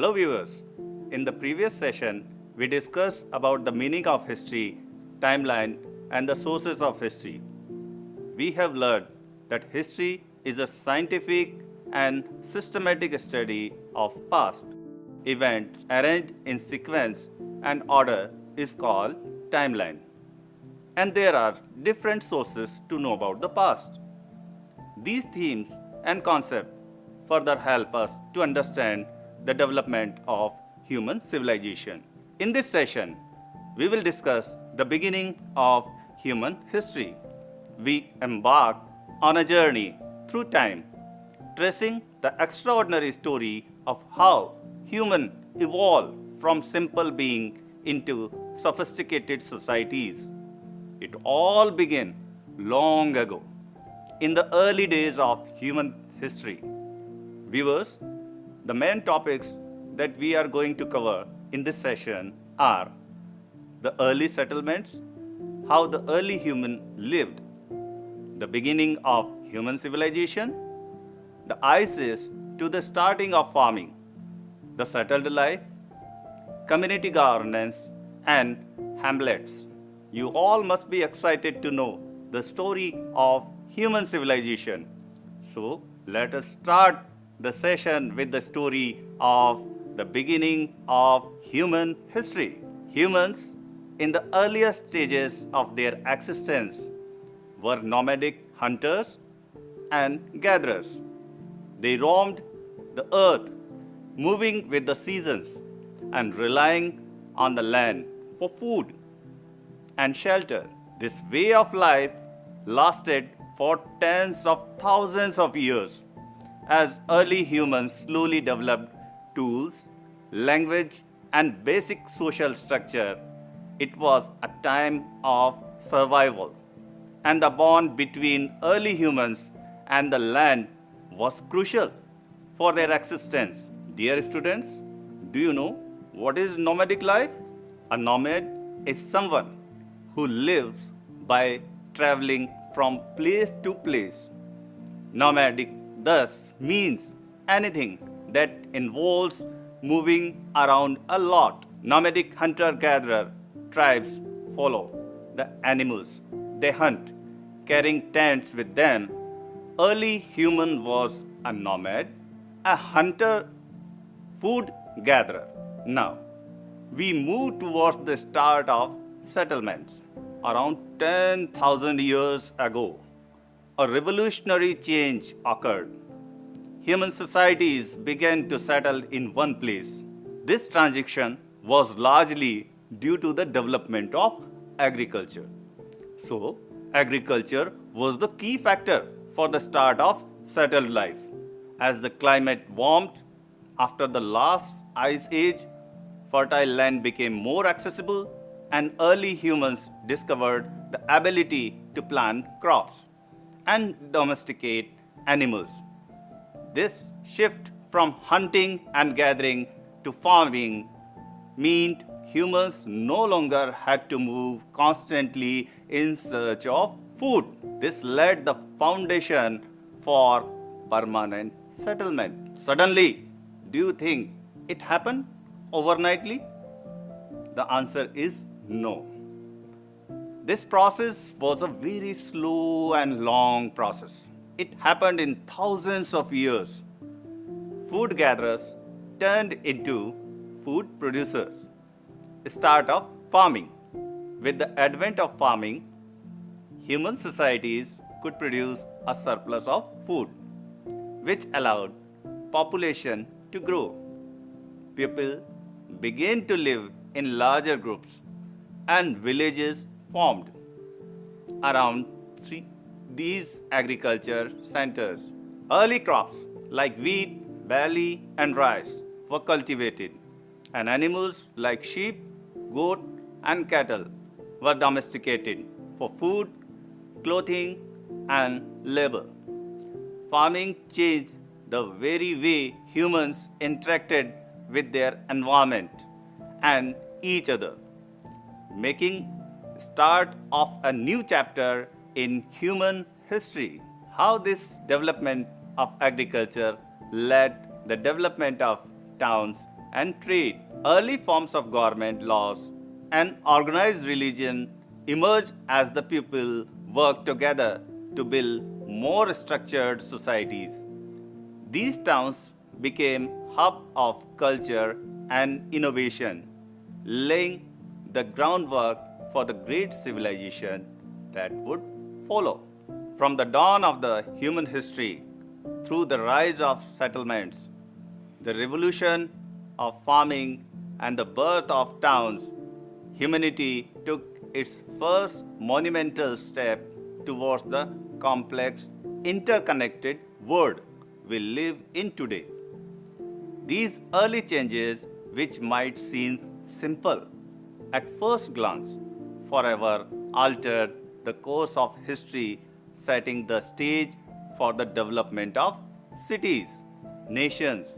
Hello viewers, in the previous session, we discussed about the meaning of history, timeline and the sources of history. We have learned that history is a scientific and systematic study of past events arranged in sequence and order is called timeline. And there are different sources to know about the past. These themes and concepts further help us to understand the development of human civilization. In this session, we will discuss the beginning of human history. We embark on a journey through time, tracing the extraordinary story of how humans evolved from simple beings into sophisticated societies. It all began long ago, in the early days of human history. Viewers, the main topics that we are going to cover in this session are the early settlements, how the early human lived, the beginning of human civilization, the ICES to the starting of farming, the settled life, community governance, and hamlets. You all must be excited to know the story of human civilization. So, let us start the session with the story of the beginning of human history. Humans, in the earliest stages of their existence, were nomadic hunters and gatherers. They roamed the earth, moving with the seasons and relying on the land for food and shelter. This way of life lasted for tens of thousands of years as early humans slowly developed tools, language, and basic social structure. It was a time of survival, and the bond between early humans and the land was crucial for their existence. Dear students, do you know what is nomadic life? A nomad is someone who lives by traveling from place to place. Nomadic thus means anything that involves moving around a lot. Nomadic hunter-gatherer tribes follow the animals they hunt, carrying tents with them. Early human was a nomad, a hunter, food gatherer. Now, we move towards the start of settlements. Around 10,000 years ago, a revolutionary change occurred. Human societies began to settle in one place. This transition was largely due to the development of agriculture. So, agriculture was the key factor for the start of settled life. As the climate warmed after the last ice age, fertile land became more accessible, and early humans discovered the ability to plant crops and domesticate animals. This shift from hunting and gathering to farming meant humans no longer had to move constantly in search of food. This laid the foundation for permanent settlement. Suddenly, do you think it happened overnightly? The answer is no. This process was a very slow and long process. It happened in thousands of years. Food gatherers turned into food producers. Start of farming. With the advent of farming, human societies could produce a surplus of food, which allowed population to grow. People began to live in larger groups, and villages formed around these agriculture centers. Early crops like wheat, barley, and rice were cultivated, and animals like sheep, goat, and cattle were domesticated for food, clothing, and labor. Farming changed the very way humans interacted with their environment and each other, making start of a new chapter in human history. How this development of agriculture led the development of towns and trade. Early forms of government laws and organized religion emerged as the people worked together to build more structured societies. These towns became hub of culture and innovation, laying the groundwork for the great civilization that would follow. From the dawn of the human history through the rise of settlements, the revolution of farming, and the birth of towns, humanity took its first monumental step towards the complex, interconnected world we live in today. These early changes, which might seem simple at first glance, forever altered the course of history, setting the stage for the development of cities, nations,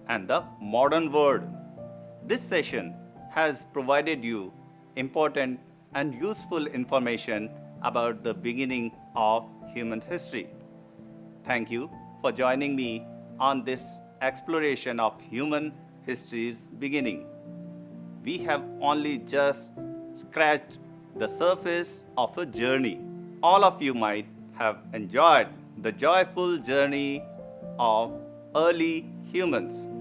and the modern world. This session has provided you important and useful information about the beginning of human history. Thank you for joining me on this exploration of human history's beginning. We have only just scratched the surface of a journey. All of you might have enjoyed the joyful journey of early humans.